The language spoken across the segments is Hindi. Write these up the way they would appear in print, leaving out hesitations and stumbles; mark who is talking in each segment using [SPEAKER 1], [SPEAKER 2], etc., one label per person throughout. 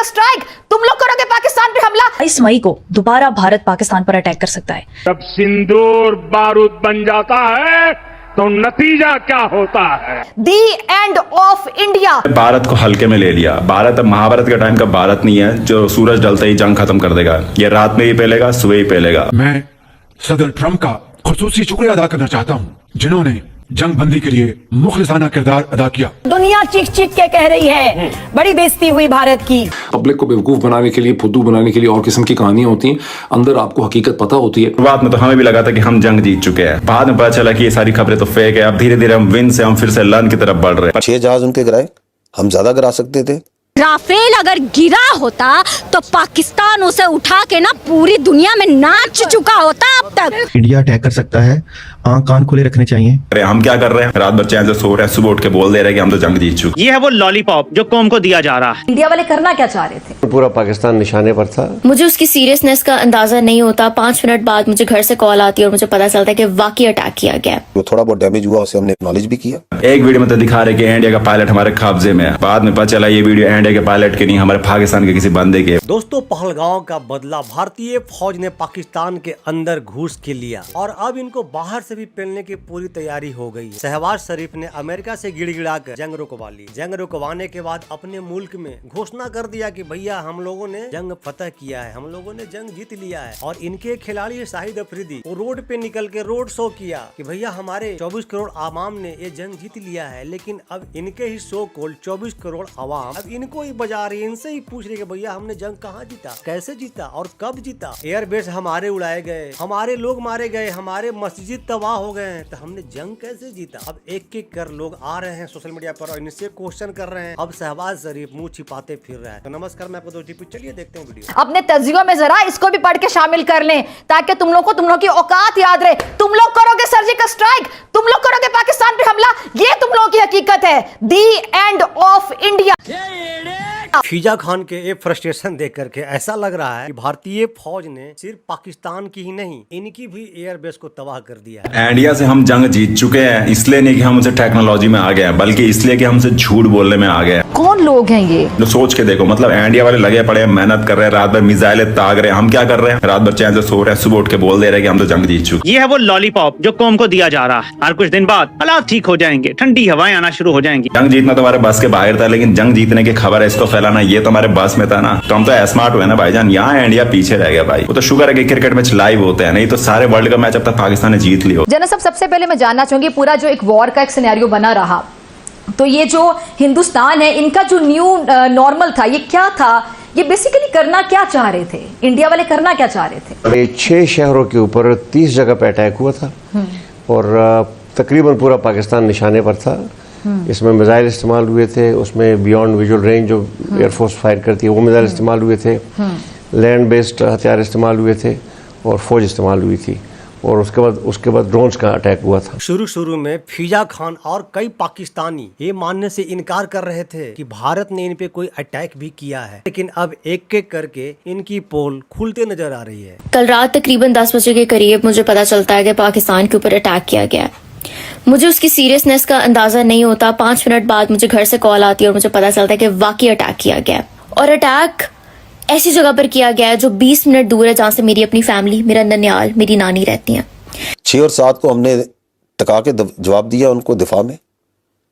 [SPEAKER 1] स्ट्राइक, तुम लोग करोगे पाकिस्तान पे हमला।
[SPEAKER 2] 22 मई को दोबारा भारत पाकिस्तान पर अटैक कर सकता है।
[SPEAKER 3] जब सिंदूर बारूद बन जाता है तो नतीजा क्या होता है?
[SPEAKER 1] दी एंड ऑफ इंडिया।
[SPEAKER 4] भारत को हल्के में ले लिया। भारत अब महाभारत के टाइम का भारत नहीं है जो सूरज ढलते ही जंग खत्म कर देगा। ये रात में ही पहलेगा, सुबह ही पहलेगा।
[SPEAKER 5] मैं सदर ट्रंप का खुसूसी शुक्रिया अदा करना चाहता हूँ जिन्होंने जंग बंदी के लिए मुखलिसाना किरदार अदा किया।
[SPEAKER 6] दुनिया चीख चीख के कह रही है, बड़ी बेइज्जती हुई भारत की।
[SPEAKER 7] पब्लिक को बेवकूफ बनाने के लिए, फुद्दू बनाने के लिए और किस्म की कहानियां होती हैं। अंदर आपको हकीकत पता होती है।
[SPEAKER 4] शुरुआत में तो हमें भी लगा था कि हम जंग जीत चुके हैं। बाद में पता चला कि ये सारी खबरें तो फेक है। अब धीरे धीरे हम विन से हम फिर से लर्न की तरफ बढ़ रहे हैं।
[SPEAKER 8] 6 जहाज उनके गिराए, हम ज्यादा गिरा सकते थे।
[SPEAKER 9] राफेल अगर गिरा होता तो पाकिस्तान उसे उठा के ना पूरी दुनिया में नाच चुका होता अब तक।
[SPEAKER 10] इंडिया अटैक कर सकता है, आंख कान खुले रखने चाहिए।
[SPEAKER 4] अरे हम क्या कर रहे हैं? रात भर चैन से सो रहे हैं, सुबह उठ के बोल दे रहे हैं कि हम तो जंग जीत चुके।
[SPEAKER 11] ये है वो लॉलीपॉप जो कौम को दिया जा रहा है।
[SPEAKER 6] इंडिया वाले करना क्या चाह रहे थे?
[SPEAKER 12] पूरा पाकिस्तान निशाने पर था।
[SPEAKER 9] मुझे उसकी सीरियसनेस का अंदाजा नहीं होता। 5 मिनट बाद मुझे घर से कॉल आती है और मुझे पता चलता है कि वाकई अटैक किया गया।
[SPEAKER 8] जो थोड़ा बहुत डैमेज हुआ उसे हमने एक्नॉलेज भी किया।
[SPEAKER 4] एक वीडियो में तो दिखा रहे कि इंडिया का पायलट हमारे कब्जे में है। बाद में पता चला ये वीडियो इंडिया के पायलट के नहीं, हमारे पाकिस्तान के किसी बंदे के।
[SPEAKER 13] दोस्तों, पहलगांव का बदला भारतीय फौज ने पाकिस्तान के अंदर घुस के लिया और अब इनको बाहर से भी पेलने की पूरी तैयारी हो गई। शहबाज शरीफ ने अमेरिका से गिड़गिड़ा कर जंग रुकवा ली। जंग रुकवाने के बाद अपने मुल्क में घोषणा कर दिया कि भैया हम लोगों ने जंग फतह किया है, हम लोगों ने जंग जीत लिया है। और इनके खिलाड़ी शाहिद अफरीदी वो रोड पे निकल के रोड शो किया कि भैया हमारे 24 करोड़ आवाम ने ये जंग जीत लिया है। लेकिन अब इनके ही सो कॉल्ड 24 करोड़ आवाम अब इनको ही बजा रही है, इनसे ही पूछ रही है कि भैया हमने जंग कहाँ जीता, कैसे जीता और कब जीता। एयरबेस हमारे उड़ाए गए, हमारे लोग मारे गए, हमारे मस्जिद तबाह हो गए हैं, तो हमने जंग कैसे जीता। अब एक एक कर लोग आ रहे हैं सोशल मीडिया पर और इनसे क्वेश्चन कर रहे हैं। अब शहबाज शरीफ मुंह छिपाते फिर रहा है। तो नमस्कार, मैं आपको दोस्त चलिए देखते हैं वीडियो।
[SPEAKER 1] अपने तर्जुमे में जरा इसको भी पढ़ के शामिल कर लें ताकि तुम लोग को तुम लोग की औकात याद रहे। तुम लोग करोगे सर्जिकल स्ट्राइक, तुम लोग करोगे पाकिस्तान पे हमला, ये तुम लोगों की हकीकत है। दी एंड ऑफ इंडिया।
[SPEAKER 13] फिजा खान के ये फ्रस्ट्रेशन देख करके ऐसा लग रहा है कि भारतीय फौज ने सिर्फ पाकिस्तान की ही नहीं, इनकी भी एयरबेस को तबाह कर दिया है।
[SPEAKER 4] इंडिया से हम जंग जीत चुके हैं, इसलिए नहीं कि हम उनसे टेक्नोलॉजी में आ गए हैं, बल्कि इसलिए कि हमसे झूठ बोलने में आ गए हैं।
[SPEAKER 1] कौन लोग हैं ये?
[SPEAKER 4] तो सोच के देखो, मतलब इंडिया वाले लगे पड़े हैं, मेहनत कर रहे हैं, रात भर मिसाइल ताक रहे हैं। हम क्या कर रहे हैं? रात भर चैन से सो रहे हैं, सुबह उठ के बोल दे रहे हैं कि हम तो जंग जीत चुके।
[SPEAKER 11] ये है वो लॉलीपॉप जो कौम को दिया जा रहा है। और कुछ दिन बाद हालात ठीक हो जाएंगे, ठंडी हवाएं आना शुरू हो जाएंगी।
[SPEAKER 4] जंग जीतना तो हमारे बस के बाहर था, लेकिन जंग जीतने की खबर है इसको फैलाना ये तो हमारे बस में था ना। तो हम तो स्मार्ट हुए ना भाईजान। यहाँ इंडिया पीछे रह गया भाई। वो तो शुगर है कि क्रिकेट मैच लाइव होते हैं, नहीं तो सारे वर्ल्ड का मैच अब तक पाकिस्तान ने जीत लिया।
[SPEAKER 1] जनरल साहब, सबसे पहले मैं जानना चाहूंगी पूरा जो एक वॉर का एक सिनेरियो बना रहा, तो ये जो हिंदुस्तान है इनका जो न्यू नॉर्मल था, ये क्या था? ये बेसिकली करना क्या चाह रहे थे? इंडिया वाले करना क्या चाह रहे थे?
[SPEAKER 12] 6 शहरों के ऊपर 30 जगह पे अटैक हुआ था और तकरीबन पूरा पाकिस्तान निशाने पर था। इसमें मिसाइल इस्तेमाल हुए थे, उसमें बियॉन्ड विजुअल रेंज जो एयरफोर्स फायर करती है वो मिसाइल इस्तेमाल हुए थे, लैंड बेस्ड हथियार इस्तेमाल हुए थे और फौज इस्तेमाल हुई थी। और उसके बाद ड्रोन्स का अटैक हुआ था।
[SPEAKER 13] शुरू में फिजा खान और कई पाकिस्तानी ये मानने से इनकार कर रहे थे कि भारत ने इन पे कोई अटैक भी किया है, लेकिन अब एक एक करके इनकी पोल खुलते नजर आ रही है।
[SPEAKER 9] कल रात तकरीबन 10 बजे के करीब मुझे पता चलता है कि पाकिस्तान के ऊपर अटैक किया गया। मुझे उसकी सीरियसनेस का अंदाजा नहीं होता। 5 मिनट बाद मुझे घर से कॉल आती है और मुझे पता चलता है कि वाकई अटैक किया गया। और अटैक ऐसी जगह पर किया गया है जो 20 मिनट दूर है जहां से मेरी अपनी फैमिली, मेरा ननियाल, मेरी नानी रहती हैं।
[SPEAKER 8] 6 और 7 को हमने टका के जवाब दिया उनको दिफा में।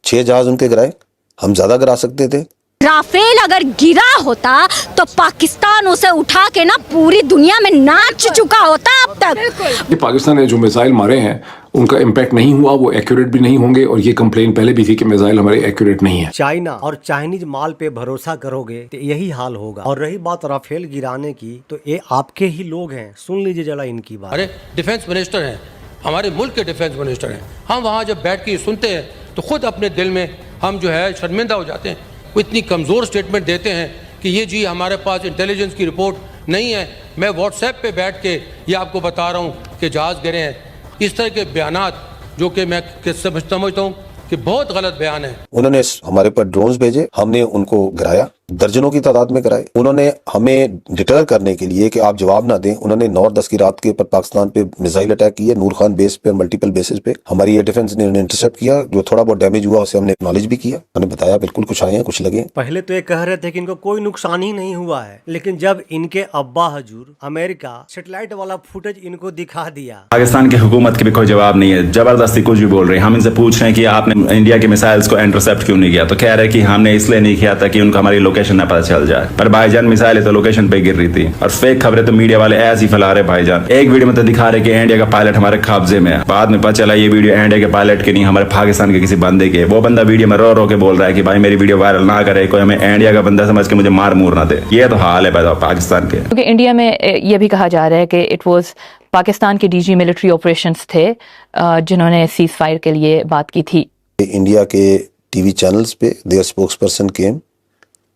[SPEAKER 8] 6 जहाज उनके गिराए, हम ज्यादा गिरा सकते थे।
[SPEAKER 9] राफेल अगर गिरा होता तो पाकिस्तान उसे उठा के ना पूरी दुनिया में नाच चुका होता अब तक।
[SPEAKER 7] ये पाकिस्तान ने जो मिसाइल मारे हैं उनका इम्पैक्ट नहीं हुआ, वो एक्यूरेट भी नहीं होंगे और ये कंप्लेन पहले भी थी कि मिसाइल हमारे एक्यूरेट नहीं है।
[SPEAKER 13] चाइना और चाइनीज माल पे भरोसा करोगे तो यही हाल होगा। और रही बात राफेल गिराने की, तो ये आपके ही लोग हैं, सुन लीजिए जरा इनकी बात।
[SPEAKER 14] अरे डिफेंस मिनिस्टर हैं, हमारे मुल्क के डिफेंस मिनिस्टर हैं। हम वहाँ जब बैठ के सुनते हैं तो खुद अपने दिल में हम जो है शर्मिंदा हो जाते हैं। वो इतनी कमज़ोर स्टेटमेंट देते हैं कि ये जी हमारे पास इंटेलिजेंस की रिपोर्ट नहीं है। मैं व्हाट्सएप पे बैठ के ये आपको बता रहा हूँ कि जहाज़ गिरे हैं। इस तरह के बयानात जो कि मैं समझता हूँ कि बहुत गलत बयान है।
[SPEAKER 8] उन्होंने हमारे पर ड्रोन्स भेजे, हमने उनको गिराया। दर्जनों की तादाद में कराए। उन्होंने हमें डिटर करने के लिए कि आप जवाब ना दें, उन्होंने 9 और 10 की रात के ऊपर पाकिस्तान पे मिसाइल अटैक किए, नूर खान बेस पे, मल्टीपल बेसिस पे। हमारी एयर डिफेंस ने इंटरसेप्ट किया, जो थोड़ा बहुत डैमेज हुआ उसे हमने एक्नॉलेज भी किया। उन्होंने बताया बिल्कुल कुछ आए हैं, कुछ लगे।
[SPEAKER 13] पहले तो ये कह रहे थे कि इनको कोई नुकसान ही नहीं हुआ है, लेकिन जब इनके अब्बा हजूर अमेरिका सैटेलाइट वाला फुटेज इनको दिखा दिया।
[SPEAKER 4] पाकिस्तान की हुकूमत के भी कोई जवाब नहीं है, जबरदस्ती कुछ भी बोल रहे हैं। हम इनसे पूछ रहे हैं कि आपने इंडिया के मिसाइल्स को इंटरसेप्ट क्यों नहीं किया, तो कह रहे हैं कि हमने इसलिए नहीं किया था कि उनको हमारी लोकेशन ना पता चल जाए। पर भाईजान मिसाइल तो लोकेशन पे गिर रही थी, और फेक खबरें तो मीडिया वाले ऐसे ही फैला रहे भाईजान। एक वीडियो में तो दिखा रहे कि इंडिया का पायलट हमारे कब्जे में है, बाद में पता चला ये वीडियो इंडिया के पायलट की नहीं, हमारे पाकिस्तान के किसी बंदे के। वो बंदा वीडियो में रो रो के बोल रहा है कि भाई मेरी वीडियो वायरल ना करे, कोई हमें इंडिया का बंदा समझ के मुझे मार मूर ना दे। ये तो हाल है पाकिस्तान के।
[SPEAKER 2] क्योंकि इंडिया में ये भी कहा जा रहा है कि इट वाज पाकिस्तान के डीजी मिलिट्री ऑपरेशंस थे जिन्होंने सीज फायर के लिए बात की थी।
[SPEAKER 8] इंडिया के टीवी चैनल्स पे their spokesperson came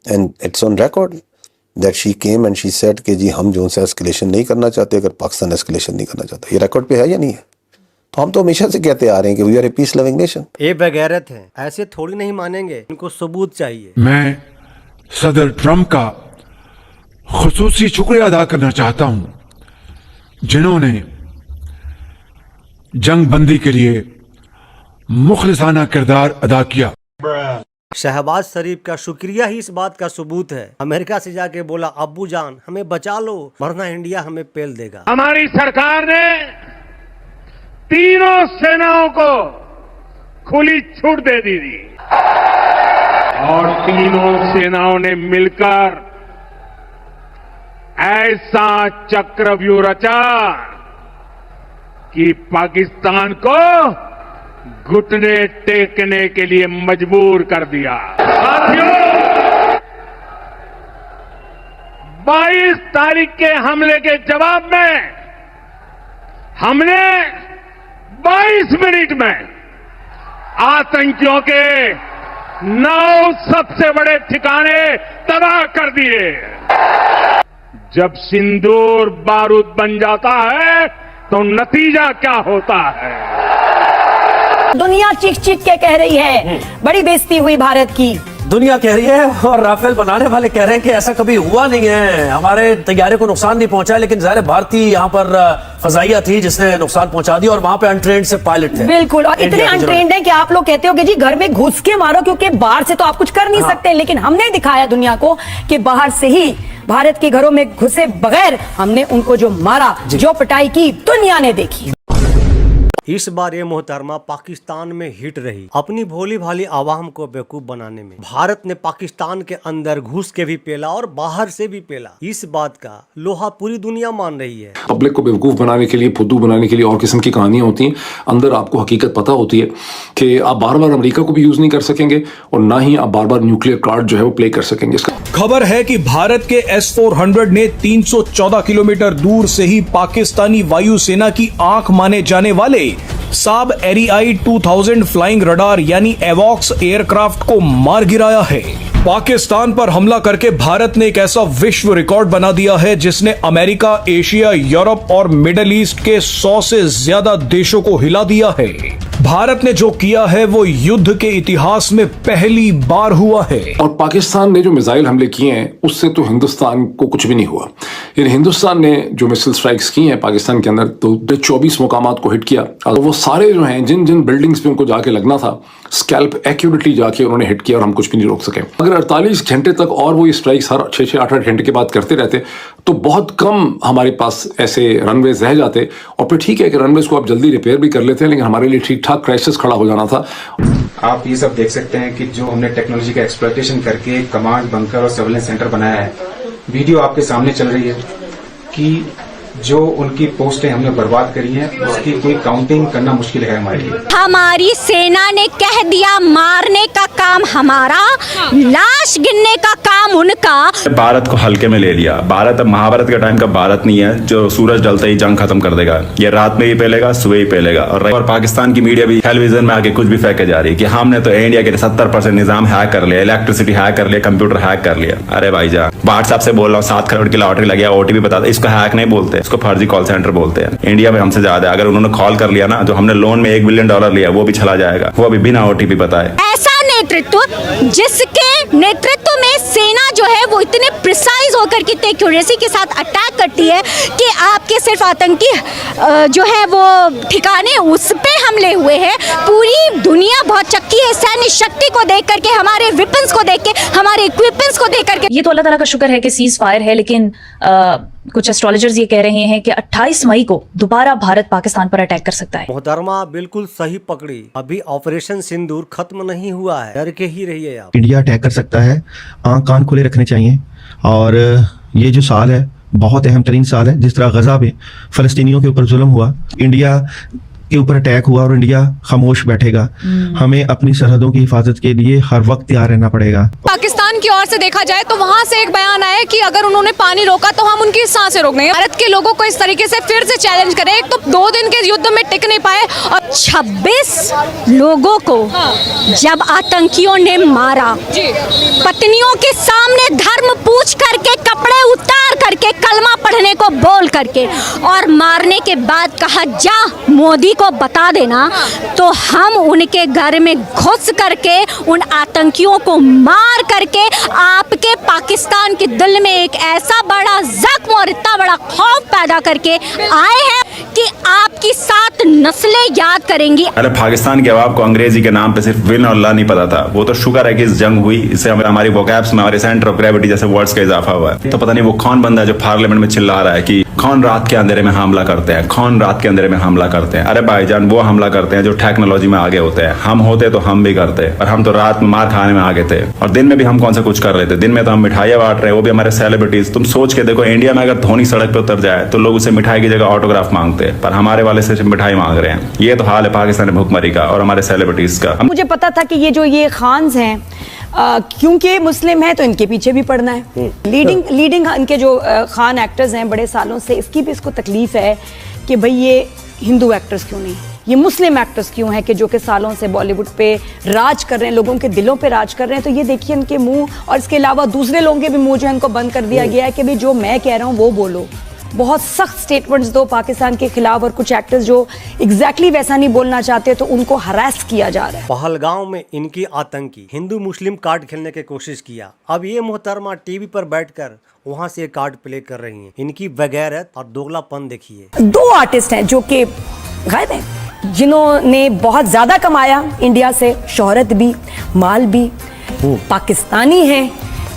[SPEAKER 8] and it's on record that she came and she said कि जी हम जो से एस्केलेशन नहीं करना चाहते, अगर पाकिस्तान एस्केलेशन नहीं करना चाहता। ये रिकॉर्ड पे है या नहीं है? तो हम तो हमेशा से कहते आ रहे हैं कि we are a peace loving nation.
[SPEAKER 13] ये बेगैरत हैं, ऐसे थोड़ी नहीं मानेंगे, इनको सबूत चाहिए।
[SPEAKER 5] मैं सदर ट्रंप का खुसूसी शुक्रिया अदा करना चाहता हूं जिन्होंने जंग बंदी के लिए मुखलिसाना किरदार अदा किया।
[SPEAKER 13] शहबाज शरीफ का शुक्रिया ही इस बात का सबूत है। अमेरिका से जाके बोला अब्बू जान हमें बचा लो, वरना इंडिया हमें पेल देगा।
[SPEAKER 3] हमारी सरकार ने तीनों सेनाओं को खुली छूट दे दी थी, और तीनों सेनाओं ने मिलकर ऐसा चक्रव्यूह रचा कि पाकिस्तान को घुटने टेकने के लिए मजबूर कर दिया। साथियों, 22 तारीख के हमले के जवाब में हमने 22 मिनट में आतंकियों के 9 सबसे बड़े ठिकाने तबाह कर दिए। जब सिंदूर बारूद बन जाता है तो नतीजा क्या होता है?
[SPEAKER 6] दुनिया चीख चीख के कह रही है बड़ी बेइज्जती हुई भारत की।
[SPEAKER 15] दुनिया कह रही है और राफेल बनाने वाले कह रहे हैं कि ऐसा कभी हुआ नहीं है, हमारे तैयारे को नुकसान नहीं पहुंचा, लेकिन ज़ाहिर भारतीय यहाँ पर फजाइया थी जिसने नुकसान पहुंचा दिया, और वहां पे अनट्रेंड से पायलट थे।
[SPEAKER 6] बिल्कुल, और इतने अनट्रेंड हैं कि आप लोग कहते हो कि जी घर में घुस के मारो क्योंकि बाहर से तो आप कुछ कर नहीं सकते, लेकिन हमने दिखाया दुनिया को कि बाहर से ही भारत के घरों में घुसे बगैर हमने उनको जो मारा, जो पिटाई की दुनिया ने देखी।
[SPEAKER 13] इस बार ये मोहतरमा पाकिस्तान में हिट रही अपनी भोली भाली आवाम को बेवकूफ बनाने में। भारत ने पाकिस्तान के अंदर घुस के भी पेला और बाहर से भी पेला। इस बात का लोहा पूरी दुनिया मान रही है।
[SPEAKER 7] पब्लिक को बेवकूफ़ बनाने के लिए, फुद्दू बनाने के लिए और किस्म की कहानियां होती हैं। अंदर आपको हकीकत पता होती है कि आप बार बार अमेरिका को भी यूज नहीं कर सकेंगे, और ना ही आप बार बार न्यूक्लियर कार्ड जो है वो प्ले कर सकेंगे।
[SPEAKER 16] खबर है कि भारत के S-400 ने 314 किलोमीटर दूर से ही पाकिस्तानी वायुसेना की आंख माने जाने वाले साब एरियाई 2000 फ्लाइंग रडार यानी एवॉक्स एयरक्राफ्ट को मार गिराया है। पाकिस्तान पर हमला करके भारत ने एक ऐसा विश्व रिकॉर्ड बना दिया है जिसने अमेरिका, एशिया, यूरोप और मिडिल ईस्ट के 100 से ज्यादा देशों को हिला दिया है। भारत ने जो किया है वो युद्ध के इतिहास में पहली बार हुआ है।
[SPEAKER 7] और पाकिस्तान ने जो मिसाइल हमले किए हैं उससे तो हिंदुस्तान को कुछ भी नहीं हुआ। यानी हिंदुस्तान ने जो मिसाइल स्ट्राइक्स की हैं पाकिस्तान के अंदर, तो 24 मुकामात को हिट किया, और वो सारे जो हैं जिन जिन बिल्डिंग्स पे उनको जाके लगना था, स्कैल्प एक्यूरेटली जाके उन्होंने हिट किया, और हम कुछ भी नहीं रोक सके। अगर 48 घंटे तक और वो ये स्ट्राइक्स हर 6-6, 8-8 घंटे के बाद करते रहते तो बहुत कम हमारे पास ऐसे रनवेज रह जाते, और फिर ठीक है कि रनवेज को आप जल्दी रिपेयर भी कर लेते हैं, लेकिन हमारे लिए ठीक ठाक क्राइसिस खड़ा हो जाना था।
[SPEAKER 17] आप ये सब देख सकते हैं कि जो हमने टेक्नोलॉजी का एक्सप्लॉयटेशन करके कमांड बंकर और सर्वेलेंस सेंटर बनाया है, वीडियो आपके सामने चल रही है कि जो उनकी पोस्टें हमने बर्बाद करी हैं उसकी कोई काउंटिंग करना मुश्किल है हमारे लिए।
[SPEAKER 18] हमारी सेना ने कह दिया मारने का काम हमारा, लाश गिनने का काम उनका।
[SPEAKER 4] भारत को हल्के में ले लिया। भारत अब महाभारत के टाइम का भारत नहीं है जो सूरज ढलते ही जंग खत्म कर देगा। ये रात में ही पेलेगा, सुबह ही पेलेगा। और पाकिस्तान की मीडिया भी टेलीविजन में आके कुछ भी फेंके जा रही है कि हमने तो इंडिया के 70% निजाम हैक कर लिया, इलेक्ट्रिसिटी हैक कर लिया, कंप्यूटर हैक कर लिया। अरे भाईजान, व्हाट्सएप से बोल रहा हूँ 7 करोड़ की लॉटरी लगी, OTP बता दे, इसको हैक नहीं बोलते, इसको फर्जी कॉल सेंटर बोलते हैं। इंडिया में हमसे ज्यादा अगर उन्होंने कॉल कर लिया ना, जो हमने लोन में $1 बिलियन लिया वो भी चला जाएगा, वो अभी बिना OTP बताए।
[SPEAKER 18] ऐसा नेतृत्व, जिसके नेतृत्व में सेना जो है वो इतने प्रिसाइज होकर के इतने एक्यूरेसी के साथ अटैक करती है कि आपके सिर्फ आतंकी जो है वो ठिकाने उस पे हमले हुए हैं। पूरी दुनिया बहुत चक्की है सैन्य शक्ति को देख करके, हमारे वेपन्स को देख के, हमारे इक्विपमेंट्स को देख करके।
[SPEAKER 2] ये तो अल्लाह ताला का शुक्र है कि सीज फायर है, लेकिन कुछ एस्ट्रोलॉजर्स ये कह रहे हैं कि 28 मई को दोबारा भारत पाकिस्तान पर अटैक कर सकता है।
[SPEAKER 13] मोहतरमा बिल्कुल सही पकड़ी, अभी ऑपरेशन सिंदूर खत्म नहीं हुआ है, डर के ही रहिए आप।
[SPEAKER 10] इंडिया अटैक कर सकता है, आंख कान खुले रखने चाहिए। और ये जो साल है बहुत अहम तरीन साल है। जिस तरह गजा में फलस्तीनियों के ऊपर जुल्म हुआ, इंडिया के ऊपर अटैक हुआ और इंडिया खामोश बैठेगा। हमें अपनी सरहदों की हिफाजत के लिए हर वक्त तैयार रहना पड़ेगा।
[SPEAKER 19] पाकिस्तान की ओर से देखा जाए तो वहाँ से एक बयान आया कि अगर उन्होंने पानी रोका तो हम उनकी सांसें रोक देंगे। भारत के लोगों को इस तरीके से फिर से चैलेंज करें। एक तो 2 दिन के युद्ध में टिक नहीं पाए और
[SPEAKER 18] 26 लोगों को जब आतंकियों ने मारा, पत्नियों के सामने धर्म पूछ करके, कपड़े उतार करके, कलमा पढ़ने को बोल करके, और मारने के बाद कहा जा मोदी को बता देना, तो हम उनके घर में घुस करके उन आतंकियों को मार करके आपके पाकिस्तान के दिल में एक ऐसा बड़ा जख्म और इतना बड़ा खौफ पैदा करके आए हैं कि आपकी 7 नस्लें याद करेंगी।
[SPEAKER 4] अरे पाकिस्तान के अवाब को अंग्रेजी के नाम पे सिर्फ विन और ला नहीं पता था। वो तो शुक्र है कि इस जंग हुई, इससे हमारी वोकैब्स में, हमारे सेंटर ऑफ ग्रेविटी जैसे वर्ड्स का इजाफा हुआ है। तो पता नहीं वो कौन बंदा है जो पार्लियामेंट में चिल्ला रहा है कि कौन रात के अंधेरे में हमला करते हैं, कौन रात के अंधेरे में हमला करते हैं। अरे भाईजान, वो हमला करते हैं जो टेक्नोलॉजी में आगे होते हैं। हम होते तो हम भी करते, और हम तो रात में मार खाने में आगे थे। और दिन में भी हम कौन सा कुछ कर रहे थे। दिन में तो हम मिठाइयां बांट रहे हैं, वो भी हमारे सेलिब्रिटीज। तुम सोच के देखो, इंडिया में अगर धोनी सड़क पे उतर जाए तो लोग उसे मिठाई की जगह ऑटोग्राफ मांगते हैं, पर हमारे वाले से मिठाई मांग रहे हैं। ये तो हाल है पाकिस्तानी भुखमरी का और हमारे सेलिब्रिटीज का।
[SPEAKER 6] मुझे पता था कि ये खान्स हैं, क्योंकि मुस्लिम है तो इनके पीछे भी पड़ना है। लीडिंग इनके जो खान एक्टर्स हैं बड़े सालों से, इसकी भी इसको तकलीफ है कि भाई ये हिंदू एक्टर्स क्यों नहीं, ये मुस्लिम एक्टर्स क्यों हैं कि जो कि सालों से बॉलीवुड पे राज कर रहे हैं, लोगों के दिलों पे राज कर रहे हैं। तो ये देखिए इनके मुंह, और इसके अलावा दूसरे लोगों के भी मुंह जो है इनको बंद कर दिया गया है कि भाई जो मैं कह रहा हूँ वो बोलो। बहुत सख्त स्टेटमेंट्स दो पाकिस्तान के खिलाफ, और कुछ एक्टर्स जो एग्जैक्टली वैसा नहीं बोलना चाहते तो उनको हरास किया जा रहा है।
[SPEAKER 13] पहलगांव में इनकी आतंकी हिंदू मुस्लिम कार्ड खेलने की कोशिश किया। अब ये मोहतरमा टीवी पर बैठकर वहाँ से कार्ड प्ले कर रही हैं। इनकी बगैरत और दोगलापन देखिए।
[SPEAKER 6] 2 आर्टिस्ट हैं जो कि गायब हैं, जिन्होंने बहुत ज्यादा कमाया इंडिया से, शोहरत भी, माल भी, पाकिस्तानी हैं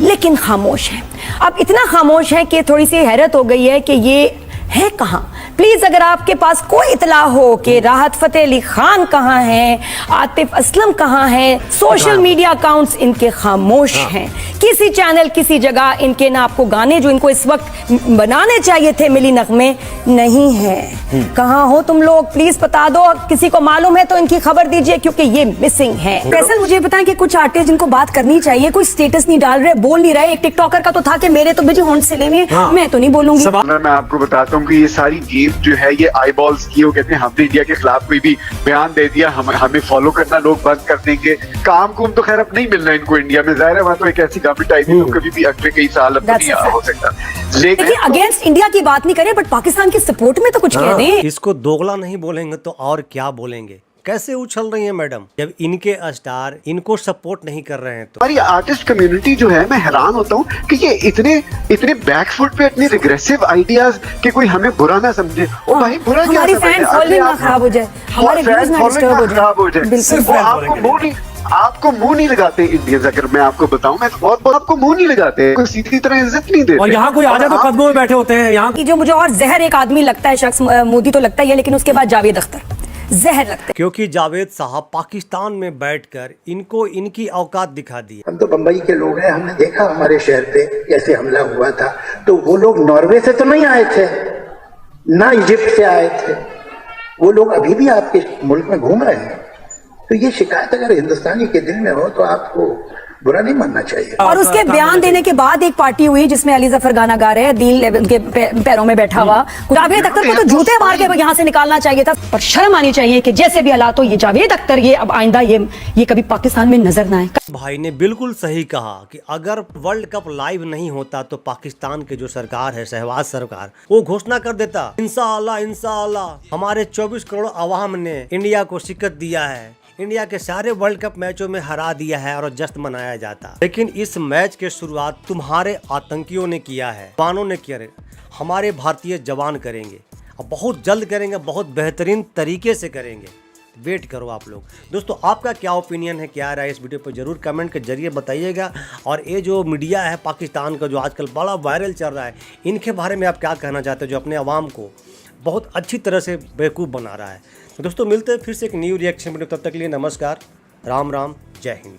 [SPEAKER 6] लेकिन खामोश हैं। अब इतना खामोश है कि थोड़ी सी हैरत हो गई है कि ये है कहाँ। प्लीज अगर आपके पास कोई इतला हो कि राहत फतेह अली खान कहाँ हैं, आतिफ असलम कहाँ हैं, सोशल मीडिया अकाउंट्स इनके खामोश हैं। किसी चैनल किसी जगह इनके ना आपको गाने जो इनको इस वक्त बनाने चाहिए थे मिली नगमे नहीं है। कहाँ हो तुम लोग, प्लीज बता दो। किसी को मालूम है तो इनकी खबर दीजिए, क्योंकि ये मिसिंग है। फैसल, मुझे बताएं कि कुछ आर्टिस्ट जिनको बात करनी चाहिए, कोई स्टेटस नहीं डाल रहे, बोल नहीं रहे। एक टिकटॉकर का तो था कि मेरे तो मुझे होंठ से लेने, मैं तो नहीं बोलूंगी।
[SPEAKER 20] मैं आपको बताता हूँ कि ये सारी गेम जो है ये आई बॉल्स की, वो कहते हैं हमने इंडिया के खिलाफ कोई भी बयान दे दिया हमें फॉलो करना लोग बंद कर देंगे। काम कुम तो खैर अब नहीं मिलना इनको इंडिया में, जाहिर है वहाँ तो एक ऐसी गवर्नमेंट आई थी तो कभी भी अगले कई साल अब नहीं हो सकता।
[SPEAKER 6] लेकिन अगेंस्ट इंडिया की बात नहीं करें, बट पाकिस्तान के सपोर्ट में तो कुछ कह दें।
[SPEAKER 13] इसको दोगला नहीं बोलेंगे तो और क्या बोलेंगे। कैसे उछल रही है मैडम जब इनके स्टार इनको सपोर्ट नहीं कर रहे हैं। तो
[SPEAKER 20] हमारी आर्टिस्ट कम्युनिटी जो है, मैं हैरान होता हूँ कि ये इतने बैकफुट पे इतने रिग्रेसिव आइडियाज कि कोई हमें बुरा ना समझे। ओ भाई बुरा क्या,
[SPEAKER 6] हमारी फैन फॉलोइंग ना खराब हो जाए, हमारे व्यूज ना डिस्टर्ब हो जाए।
[SPEAKER 20] आपको मुंह नहीं लगाते इंडियंस, अगर मैं आपको बताऊं, मैं तो बहुत आपको मुंह नहीं लगाते, कोई सीधी तरह इज्जत नहीं देते।
[SPEAKER 15] और यहाँ कोई आ जाए तो कदमों में बैठे होते हैं। यहाँ
[SPEAKER 6] की जो मुझे और जहर एक आदमी लगता है, शख्स मोदी तो लगता ही है, लेकिन उसके बाद जावेद अख्तर जहर लगता है।
[SPEAKER 13] क्योंकि जावेद साहब पाकिस्तान में बैठकर इनको इनकी औकात दिखा दी।
[SPEAKER 21] हम तो बंबई के लोग हैं, हमने देखा हमारे शहर पे कैसे हमला हुआ था। तो वो लोग नॉर्वे से तो नहीं आए थे, ना इजिप्ट से आए थे, वो लोग अभी भी आपके मुल्क में घूम रहे हैं। तो ये शिकायत अगर हिंदुस्तानी के दिल में हो तो आपको बुरा नहीं मानना चाहिए।
[SPEAKER 6] और उसके बयान देने के बाद एक पार्टी हुई जिसमें अली जफर गाना गा रहे हैं, दिल उनके पैरों में बैठा हुआ। जावेद अख्तर को तो जूते मार के यहाँ से निकालना चाहिए था, पर शर्म आनी चाहिए कि जैसे भी हालात हो, ये जावेद अख्तर ये अब आइंदा ये कभी पाकिस्तान में नजर ना आए।
[SPEAKER 13] भाई ने बिल्कुल सही कहा कि अगर वर्ल्ड कप लाइव नहीं होता तो पाकिस्तान के जो सरकार है, शहबाज सरकार, वो घोषणा कर देता इंशाअल्लाह इंशाअल्लाह हमारे 24 करोड़ अवाम ने इंडिया को शिकस्त दिया है, इंडिया के सारे वर्ल्ड कप मैचों में हरा दिया है और जश्न मनाया जाता। लेकिन इस मैच की शुरुआत तुम्हारे आतंकियों ने किया है, जवानों ने किया है। हमारे भारतीय जवान करेंगे और बहुत जल्द करेंगे, बहुत बेहतरीन तरीके से करेंगे। वेट करो आप लोग। दोस्तों आपका क्या ओपिनियन है, क्या राय इस वीडियो पर जरूर कमेंट के जरिए बताइएगा। और ये जो मीडिया है पाकिस्तान का जो आजकल बड़ा वायरल चल रहा है, इनके बारे में आप क्या कहना चाहते हो, जो अपने आवाम को बहुत अच्छी तरह से बेवकूफ़ बना रहा है। तो दोस्तों मिलते हैं फिर से एक न्यू रिएक्शन वीडियो, तब तक के लिए नमस्कार, राम राम, जय हिंद।